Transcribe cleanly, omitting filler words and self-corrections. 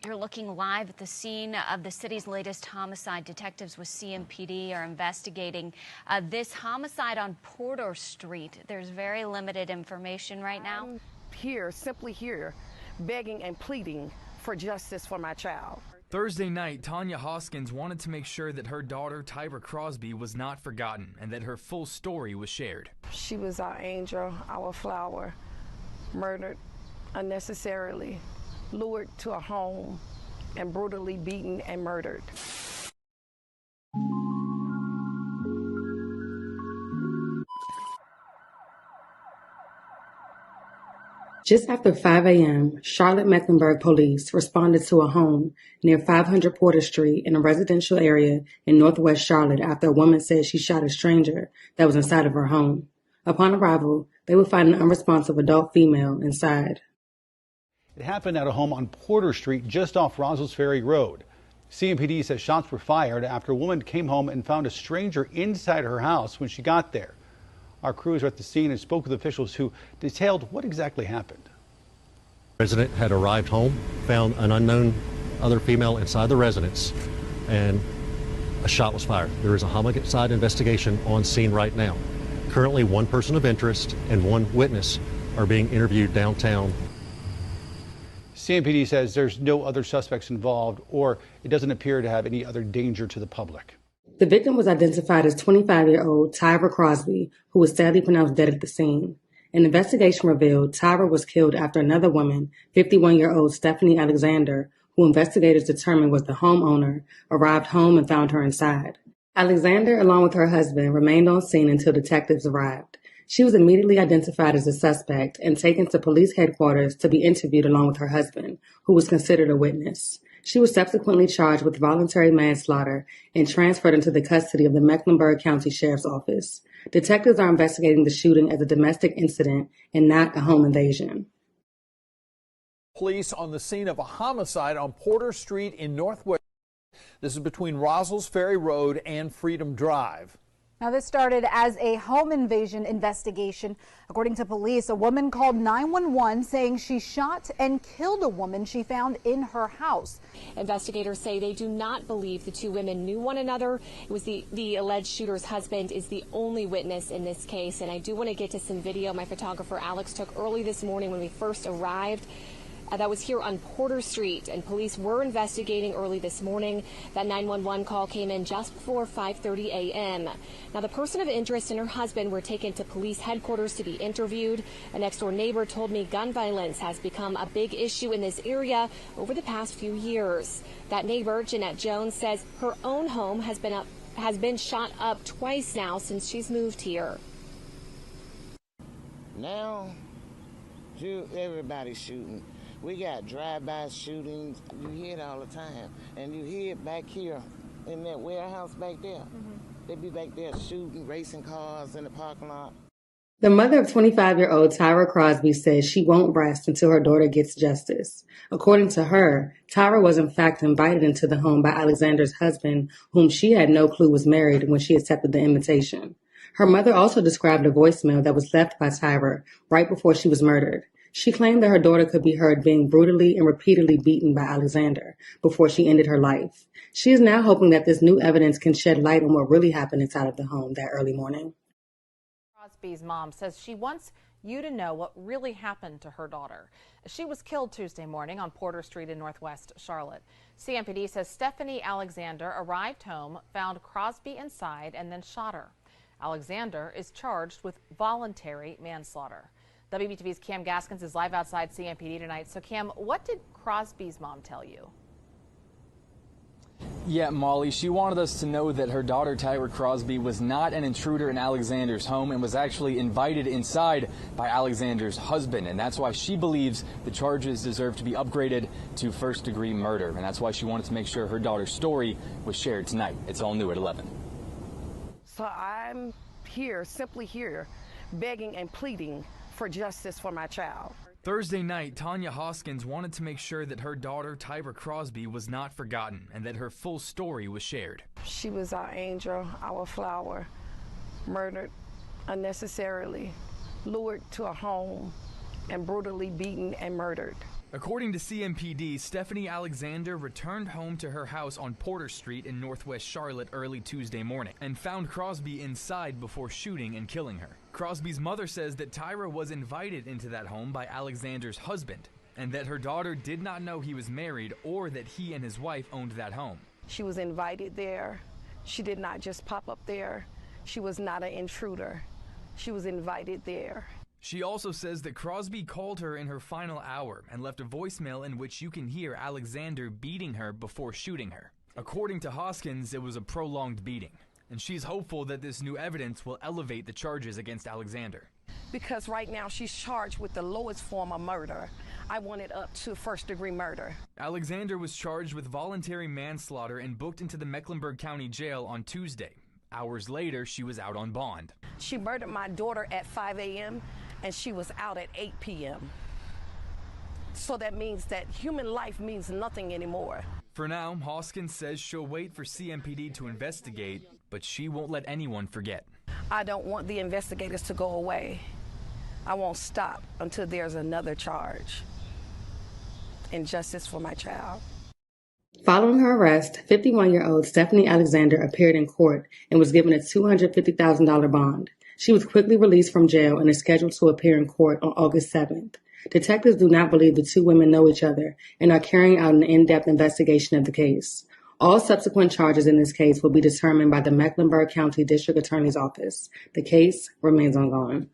You're looking live at the scene of the city's latest homicide. Detectives with CMPD are investigating this homicide on Porter Street. There's very limited information right now. I'm here, simply here, begging and pleading for justice for my child. Thursday night, Tanya Hoskins wanted to make sure that her daughter, Tyra Crosby, was not forgotten and that her full story was shared. She was our angel, our flower, murdered unnecessarily, lured to a home, and brutally beaten and murdered. Just after 5 a.m., Charlotte-Mecklenburg police responded to a home near 500 Porter Street in a residential area in northwest Charlotte after a woman said she shot a stranger that was inside of her home. Upon arrival, they would find an unresponsive adult female inside. It happened at a home on Porter Street just off Rossell's Ferry Road. CMPD says shots were fired after a woman came home and found a stranger inside her house when she got there. Our crews are at the scene and spoke with officials who detailed what exactly happened. The resident had arrived home, found an unknown other female inside the residence, and a shot was fired. There is a homicide investigation on scene right now. Currently, one person of interest and one witness are being interviewed downtown. CMPD says there's no other suspects involved, or it doesn't appear to have any other danger to the public. The victim was identified as 25-year-old Tyra Crosby, who was sadly pronounced dead at the scene. An investigation revealed Tyra was killed after another woman, 51-year-old Stephanie Alexander, who investigators determined was the homeowner, arrived home and found her inside. Alexander, along with her husband, remained on scene until detectives arrived. She was immediately identified as a suspect and taken to police headquarters to be interviewed along with her husband, who was considered a witness. She was subsequently charged with voluntary manslaughter and transferred into the custody of the Mecklenburg County Sheriff's Office. Detectives are investigating the shooting as a domestic incident and not a home invasion. Police on the scene of a homicide on Porter Street in Northwest. This is between Rossell's Ferry Road and Freedom Drive. Now, this started as a home invasion investigation. According to police, a woman called 911 saying she shot and killed a woman she found in her house. Investigators say they do not believe the two women knew one another. It was the alleged shooter's husband is the only witness in this case. And I do want to get to some video my photographer Alex took early this morning when we first arrived. That was here on Porter Street, and police were investigating early this morning. That 911 call came in just before 5:30 a.m. Now, the person of interest and her husband were taken to police headquarters to be interviewed. A next-door neighbor told me gun violence has become a big issue in this area over the past few years. That neighbor, Jeanette Jones, says her own home has been shot up twice now since she's moved here. Now, everybody's shooting. We got drive-by shootings. You hear it all the time. And you hear it back here in that warehouse back there. They be back there shooting, racing cars in the parking lot. The mother of 25-year-old Tyra Crosby says she won't rest until her daughter gets justice. According to her, Tyra was in fact invited into the home by Alexander's husband, whom she had no clue was married when she accepted the invitation. Her mother also described a voicemail that was left by Tyra right before she was murdered. She claimed that her daughter could be heard being brutally and repeatedly beaten by Alexander before she ended her life. She is now hoping that this new evidence can shed light on what really happened inside of the home that early morning. Crosby's mom says she wants you to know what really happened to her daughter. She was killed Tuesday morning on Porter Street in Northwest Charlotte. CMPD says Stephanie Alexander arrived home, found Crosby inside, and then shot her. Alexander is charged with voluntary manslaughter. WBTV's Cam Gaskins is live outside CMPD tonight. So, Cam, what did Crosby's mom tell you? Yeah, Molly, she wanted us to know that her daughter, Tyra Crosby, was not an intruder in Alexander's home and was actually invited inside by Alexander's husband. And that's why she believes the charges deserve to be upgraded to first-degree murder. And that's why she wanted to make sure her daughter's story was shared tonight. It's all new at 11. So I'm here, simply here, begging and pleading for justice for my child. Thursday night, Tanya Hoskins wanted to make sure that her daughter, Tyra Crosby, was not forgotten and that her full story was shared. She was our angel, our flower, murdered unnecessarily, lured to a home, and brutally beaten and murdered. According to CMPD, Stephanie Alexander returned home to her house on Porter Street in Northwest Charlotte early Tuesday morning and found Crosby inside before shooting and killing her. Crosby's mother says that Tyra was invited into that home by Alexander's husband and that her daughter did not know he was married or that he and his wife owned that home. She was invited there. She did not just pop up there. She was not an intruder. She was invited there. She also says that Crosby called her in her final hour and left a voicemail in which you can hear Alexander beating her before shooting her. According to Hoskins, it was a prolonged beating, and she's hopeful that this new evidence will elevate the charges against Alexander. Because right now she's charged with the lowest form of murder. I want it up to first-degree murder. Alexander was charged with voluntary manslaughter and booked into the Mecklenburg County Jail on Tuesday. Hours later, she was out on bond. She murdered my daughter at 5 a.m. and she was out at 8 p.m. So that means that human life means nothing anymore. For now, Hoskins says she'll wait for CMPD to investigate, but she won't let anyone forget. I don't want the investigators to go away. I won't stop until there's another charge and justice for my child. Following her arrest, 51-year-old Stephanie Alexander appeared in court and was given a $250,000 bond. She was quickly released from jail and is scheduled to appear in court on August 7th. Detectives do not believe the two women know each other and are carrying out an in-depth investigation of the case. All subsequent charges in this case will be determined by the Mecklenburg County District Attorney's Office. The case remains ongoing.